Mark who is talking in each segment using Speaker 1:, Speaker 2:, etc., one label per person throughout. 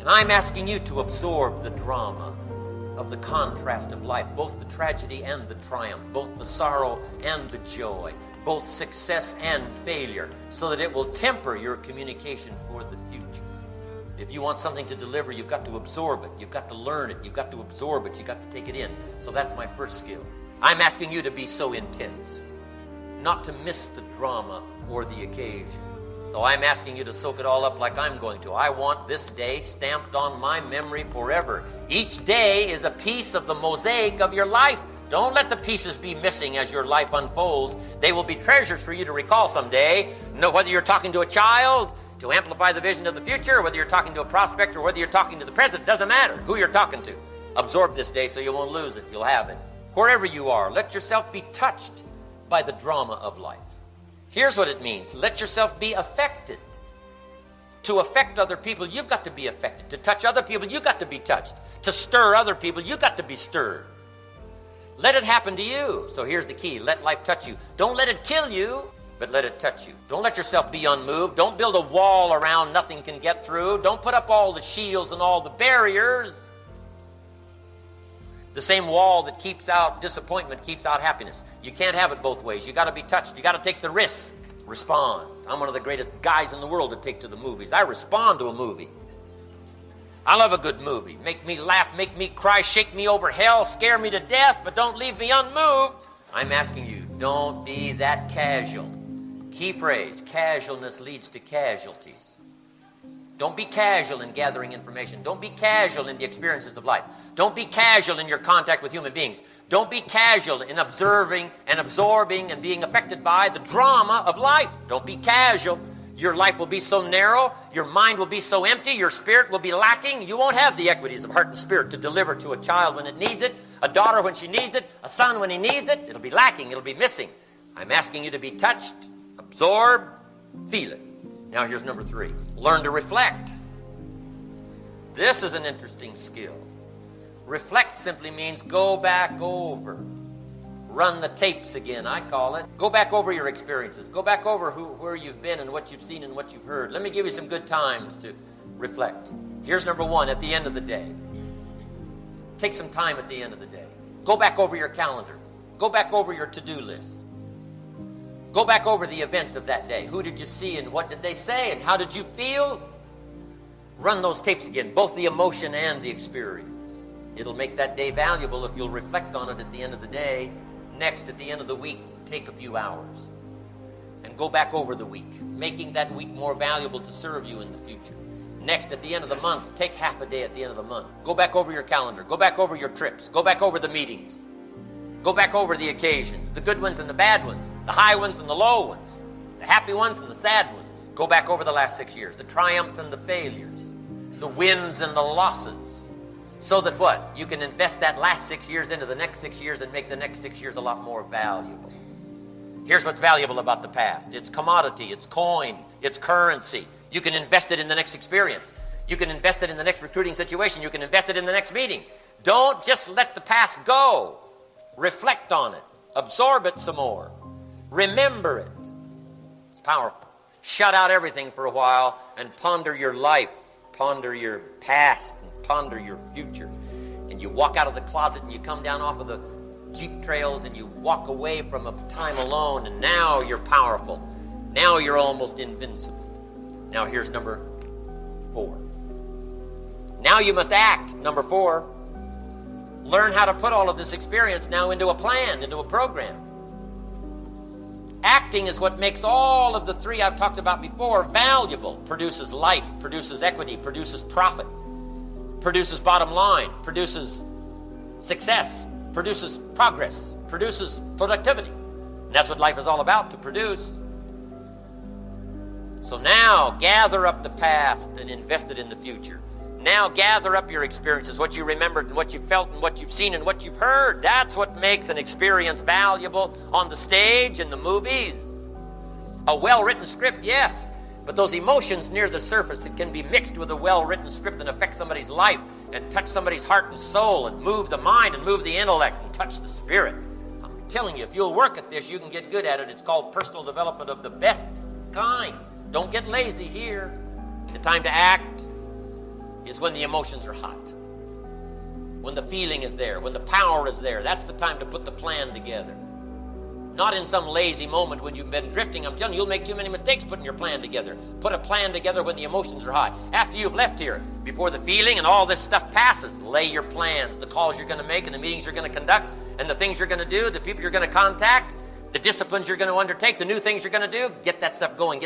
Speaker 1: And I'm asking you to absorb the drama of the contrast of life, both the tragedy and the triumph, both the sorrow and the joy, both success and failure, so that it will temper your communication for the future. If you want something to deliver, you've got to absorb it. You've got to learn it. You've got to absorb it. You've got to take it in. So that's my first skill. I'm asking you to be so intense, not to miss the drama or the occasion. So I'm asking you to soak it all up like I'm going to. I want this day stamped on my memory forever. Each day is a piece of the mosaic of your life. Don't let the pieces be missing as your life unfolds. They will be treasures for you to recall someday. No, whether you're talking to a child to amplify the vision of the future, whether you're talking to a prospect, or whether you're talking to the present, doesn't matter who you're talking to. Absorb this day so you won't lose it. You'll have it. Wherever you are, let yourself be touched by the drama of life. Here's what it means. Let yourself be affected. To affect other people, you've got to be affected. To touch other people, you've got to be touched. To stir other people, you've got to be stirred. Let it happen to you. So here's the key. Let life touch you. Don't let it kill you, but let it touch you. Don't let yourself be unmoved. Don't build a wall around nothing can get through. Don't put up all the shields and all the barriers. The same wall that keeps out disappointment keeps out happiness. You can't have it both ways. You got to be touched. You got to take the risk. Respond. I'm one of the greatest guys in the world to take to the movies. I respond to a movie. I love a good movie. Make me laugh, make me cry, shake me over hell, scare me to death, but don't leave me unmoved. I'm asking you, don't be that casual. Key phrase, casualness leads to casualties. Don't be casual in gathering information. Don't be casual in the experiences of life. Don't be casual in your contact with human beings. Don't be casual in observing and absorbing and being affected by the drama of life. Don't be casual. Your life will be so narrow. Your mind will be so empty. Your spirit will be lacking. You won't have the equities of heart and spirit to deliver to a child when it needs it, a daughter when she needs it, a son when he needs it. It'll be lacking. It'll be missing. I'm asking you to be touched, absorb, feel it. Now here's number 3. Learn to reflect. This is an interesting skill. Reflect simply means go back over. Run the tapes again, I call it. Go back over your experiences. Go back over where you've been and what you've seen and what you've heard. Let me give you some good times to reflect. Here's number 1, at the end of the day. Take some time at the end of the day. Go back over your calendar. Go back over your to-do list. Go back over the events of that day. Who did you see and what did they say and how did you feel? Run those tapes again, both the emotion and the experience. It'll make that day valuable if you'll reflect on it at the end of the day. Next, at the end of the week, take a few hours and go back over the week, making that week more valuable to serve you in the future. Next, at the end of the month, take half a day at the end of the month. Go back over your calendar. Go back over your trips. Go back over the meetings. Go back over the occasions, the good ones and the bad ones, the high ones and the low ones, the happy ones and the sad ones. Go back over the last 6 years, the triumphs and the failures, the wins and the losses, so that what? You can invest that last 6 years into the next 6 years and make the next 6 years a lot more valuable. Here's what's valuable about the past. It's commodity, it's coin, it's currency. You can invest it in the next experience. You can invest it in the next recruiting situation. You can invest it in the next meeting. Don't just let the past go. Reflect on it. Absorb it some more. Remember it. It's powerful. Shut out everything for a while and ponder your life. Ponder your past and ponder your future. And you walk out of the closet and you come down off of the Jeep trails and you walk away from a time alone, and now you're powerful. Now you're almost invincible. Now here's number 4. Now you must act. Number 4. Learn how to put all of this experience now into a plan, into a program. Acting is what makes all of the 3 I've talked about before valuable. Produces life, produces equity, produces profit, produces bottom line, produces success, produces progress, produces productivity. And that's what life is all about, to produce. So now gather up the past and invest it in the future. Now gather up your experiences, what you remembered and what you felt and what you've seen and what you've heard. That's what makes an experience valuable on the stage, in the movies. A well-written script, yes, but those emotions near the surface that can be mixed with a well-written script and affect somebody's life and touch somebody's heart and soul and move the mind and move the intellect and touch the spirit. I'm telling you, if you'll work at this, you can get good at it. It's called personal development of the best kind. Don't get lazy here. The time to act. is when the emotions are hot. When the feeling is there, when the power is there. That's the time to put the plan together. Not in some lazy moment when you've been drifting. I'm telling you, you'll make too many mistakes putting your plan together. Put a plan together when the emotions are high. After you've left here, before the feeling and all this stuff passes, lay your plans, the calls you're going to make and the meetings you're going to conduct and the things you're going to do, the people you're going to contact, the disciplines you're going to undertake, the new things you're going to do. Get that stuff going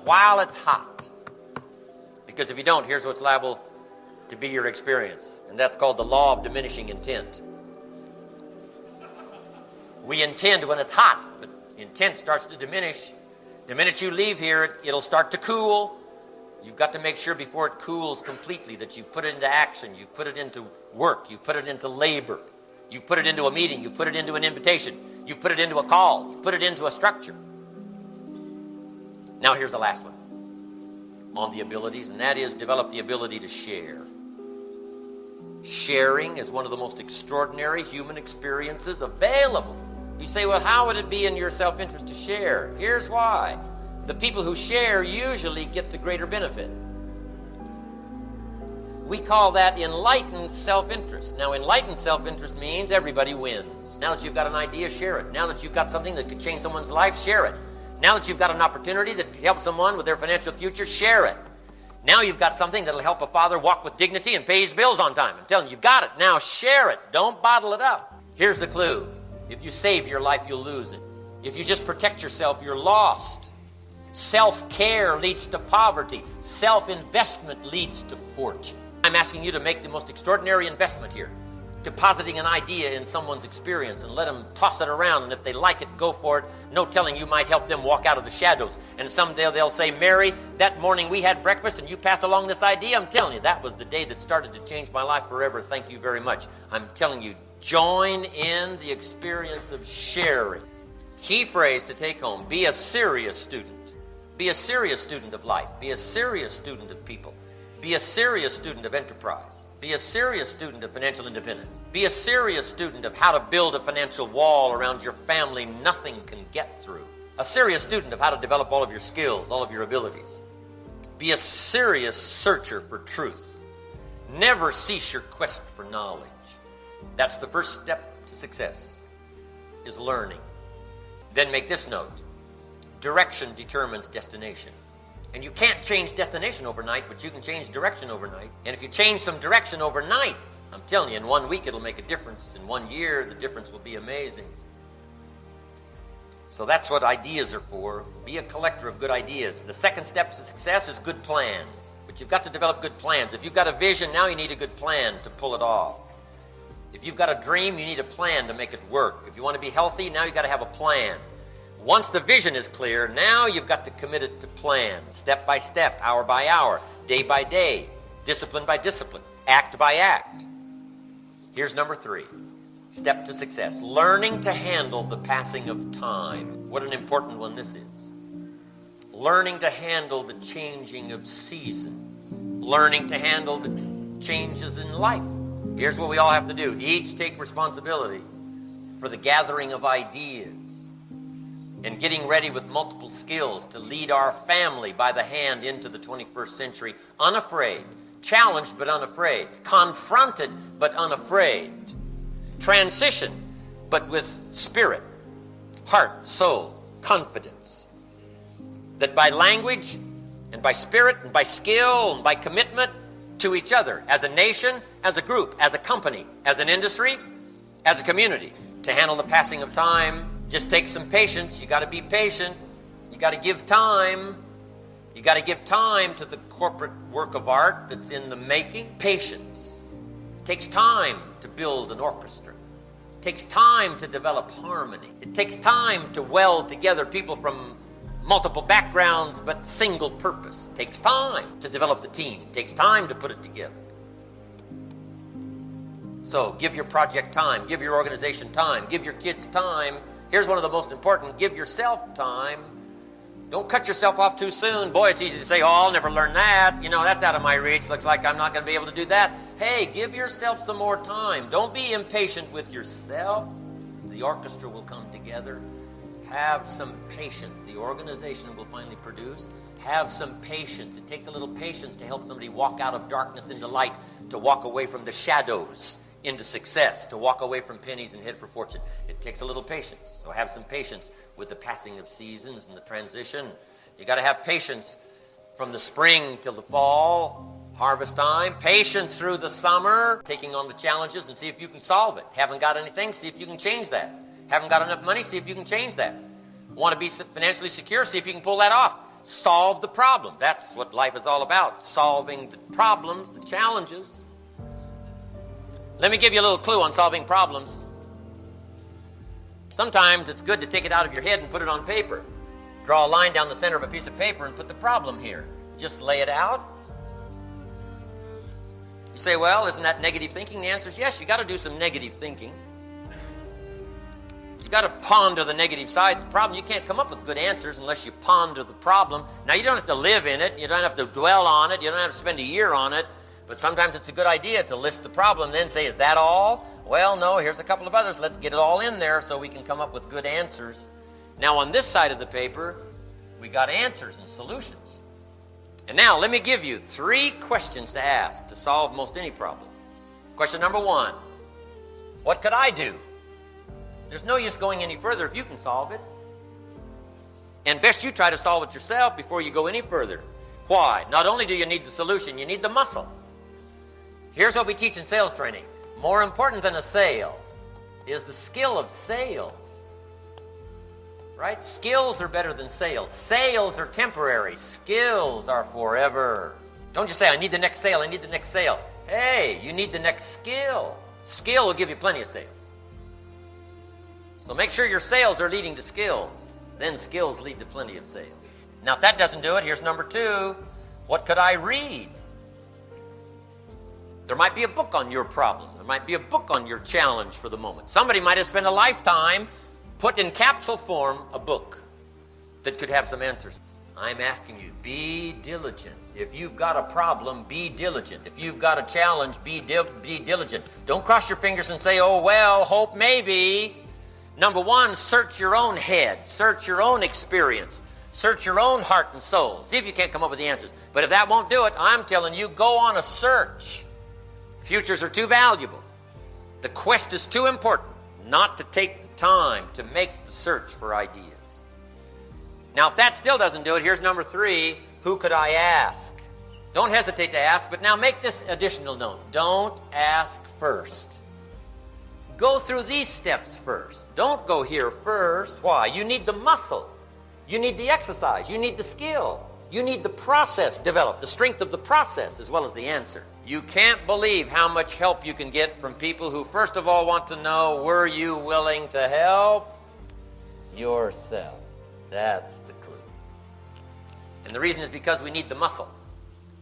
Speaker 1: while it's hot. Because if you don't, here's what's liable to be your experience. And that's called the law of diminishing intent. We intend when it's hot, but intent starts to diminish. The minute you leave here, it'll start to cool. You've got to make sure before it cools completely that you've put it into action, you've put it into work, you've put it into labor, you've put it into a meeting, you've put it into an invitation, you've put it into a call, you've put it into a structure. Now here's the last one on the abilities, and that is develop the ability to share. Sharing is one of the most extraordinary human experiences available. You say, well, how would it be in your self-interest to share? Here's why. The people who share usually get the greater benefit. We call that enlightened self-interest. Now, enlightened self-interest means everybody wins. Now that you've got an idea, share it. Now that you've got something that could change someone's life, share it. Now that you've got an opportunity that could help someone with their financial future, share it. Now you've got something that'll help a father walk with dignity and pay his bills on time. I'm telling you, you've got it. Now share it. Don't bottle it up. Here's the clue. If you save your life, you'll lose it. If you just protect yourself, you're lost. Self-care leads to poverty. Self-investment leads to fortune. I'm asking you to make the most extraordinary investment here. Depositing an idea in someone's experience and let them toss it around. And if they like it, go for it. No telling, you might help them walk out of the shadows. And someday they'll say, Mary, that morning we had breakfast and you passed along this idea. I'm telling you, that was the day that started to change my life forever. Thank you very much. I'm telling you, join in the experience of sharing. Key phrase to take home, be a serious student. Be a serious student of life. Be a serious student of people. Be a serious student of enterprise. Be a serious student of financial independence. Be a serious student of how to build a financial wall around your family nothing can get through. A serious student of how to develop all of your skills, all of your abilities. Be a serious searcher for truth. Never cease your quest for knowledge. That's the first step to success, is learning. Then make this note. Direction determines destination. And you can't change destination overnight, but you can change direction overnight. And if you change some direction overnight, I'm telling you, in 1 week it'll make a difference. In 1 year, the difference will be amazing. So that's what ideas are for. Be a collector of good ideas. The second step to success is good plans. But you've got to develop good plans. If you've got a vision, now you need a good plan to pull it off. If you've got a dream, you need a plan to make it work. If you want to be healthy, now you've got to have a plan. Once the vision is clear, now you've got to commit it to plan, step by step, hour by hour, day by day, discipline by discipline, act by act. Here's number 3, step to success, learning to handle the passing of time. What an important one this is. Learning to handle the changing of seasons, learning to handle the changes in life. Here's what we all have to do. Each take responsibility for the gathering of ideas and getting ready with multiple skills to lead our family by the hand into the 21st century, unafraid, challenged but unafraid, confronted but unafraid, transition but with spirit, heart, soul, confidence. That by language and by spirit and by skill and by commitment to each other, as a nation, as a group, as a company, as an industry, as a community, to handle the passing of time. Just take some patience. You got to be patient. You got to give time. You got to give time to the corporate work of art that's in the making. Patience. It takes time to build an orchestra. It takes time to develop harmony. It takes time to weld together people from multiple backgrounds but single purpose. It takes time to develop the team. It takes time to put it together. So give your project time. Give your organization time. Give your kids time. Here's one of the most important. Give yourself time. Don't cut yourself off too soon. Boy, it's easy to say, oh, I'll never learn that. You know, that's out of my reach. Looks like I'm not going to be able to do that. Hey, give yourself some more time. Don't be impatient with yourself. The orchestra will come together. Have some patience. The organization will finally produce. Have some patience. It takes a little patience to help somebody walk out of darkness into light, to walk away from the shadows into success, to walk away from pennies and head for fortune. It takes a little patience. So have some patience with the passing of seasons and the transition. You got to have patience from the spring till the fall, harvest time. Patience through the summer, taking on the challenges and see if you can solve it. Haven't got anything, see if you can change that. Haven't got enough money, see if you can change that. Want to be financially secure, see if you can pull that off. Solve the problem. That's what life is all about, solving the problems, the challenges. Let me give you a little clue on solving problems. Sometimes it's good to take it out of your head and put it on paper. Draw a line down the center of a piece of paper and put the problem here. Just lay it out. You say, well, isn't that negative thinking? The answer is yes, you got to do some negative thinking. You got to ponder the negative side of the problem. You can't come up with good answers unless you ponder the problem. Now, you don't have to live in it. You don't have to dwell on it. You don't have to spend a year on it. But sometimes it's a good idea to list the problem and then say, is that all? Well, no, here's a couple of others. Let's get it all in there so we can come up with good answers. Now, on this side of the paper, we got answers and solutions. And now, let me give you 3 questions to ask to solve most any problem. Question number 1, what could I do? There's no use going any further if you can solve it. And best you try to solve it yourself before you go any further. Why? Not only do you need the solution, you need the muscle. Here's what we teach in sales training. More important than a sale is the skill of sales. Right? Skills are better than sales. Sales are temporary. Skills are forever. Don't just say, I need the next sale, I need the next sale. Hey, you need the next skill. Skill will give you plenty of sales. So make sure your sales are leading to skills. Then skills lead to plenty of sales. Now, if that doesn't do it, here's number 2. What could I read? There might be a book on your problem. There might be a book on your challenge for the moment. Somebody might have spent a lifetime, put in capsule form, a book that could have some answers. I'm asking you, be diligent. If you've got a problem, be diligent. If you've got a challenge, be diligent. Don't cross your fingers and say, oh, well, hope maybe. Number 1, search your own head. Search your own experience. Search your own heart and soul. See if you can't come up with the answers. But if that won't do it, I'm telling you, go on a search. Futures are too valuable. The quest is too important not to take the time to make the search for ideas. Now, if that still doesn't do it, here's number 3. Who could I ask? Don't hesitate to ask, but now make this additional note. Don't ask first. Go through these steps first. Don't go here first. Why? You need the muscle. You need the exercise. You need the skill. You need the process developed, the strength of the process as well as the answer. You can't believe how much help you can get from people who first of all want to know, were you willing to help yourself? That's the clue. And the reason is because we need the muscle.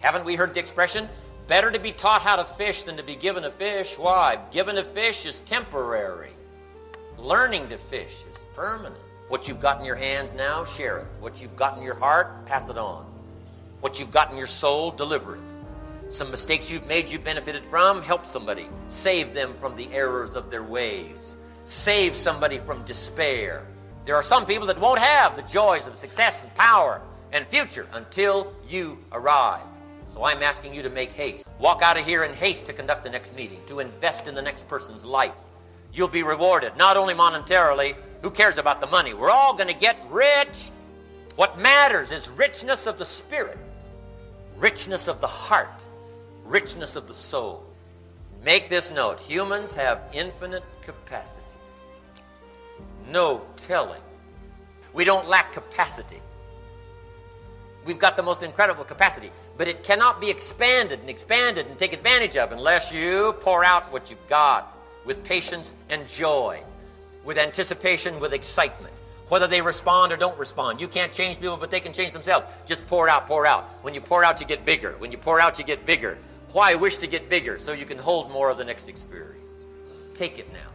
Speaker 1: Haven't we heard the expression, better to be taught how to fish than to be given a fish? Why? Given a fish is temporary. Learning to fish is permanent. What you've got in your hands now, share it. What you've got in your heart, pass it on. What you've got in your soul, deliver it. Some mistakes you've made you've benefited from, help somebody. Save them from the errors of their ways. Save somebody from despair. There are some people that won't have the joys of success and power and future until you arrive. So I'm asking you to make haste. Walk out of here in haste to conduct the next meeting, to invest in the next person's life. You'll be rewarded, not only monetarily. Who cares about the money? We're all going to get rich. What matters is richness of the spirit, richness of the heart, richness of the soul. Make this note. Humans have infinite capacity. No telling. We don't lack capacity. We've got the most incredible capacity, but it cannot be expanded and take advantage of unless you pour out what you've got with patience and joy, with anticipation, with excitement. Whether they respond or don't respond. You can't change people, but they can change themselves. Just pour out, pour out. When you pour out, you get bigger. When you pour out, you get bigger. Why wish to get bigger? So you can hold more of the next experience. Take it now.